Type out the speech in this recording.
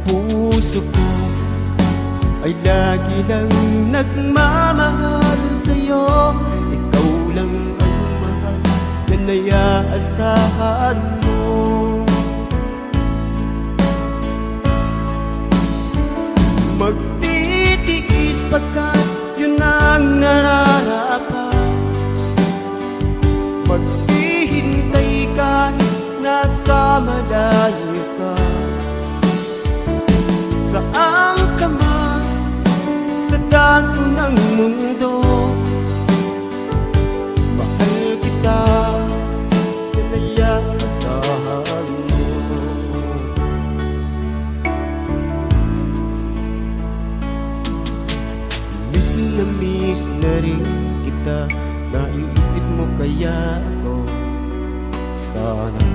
puso ko ay lagi nang nagmamahal sa'yo. Ikaw lang ang mahal na naiaasahan mo. Magtitiis pagkat yun ang nararapat. Maghihintay kahit nasa malayo ka. Saan ka man sa dako ng mundo, mahal kita, yan ay aasahan mo. Miss na rin kita, naiisip mo kaya ako. Sana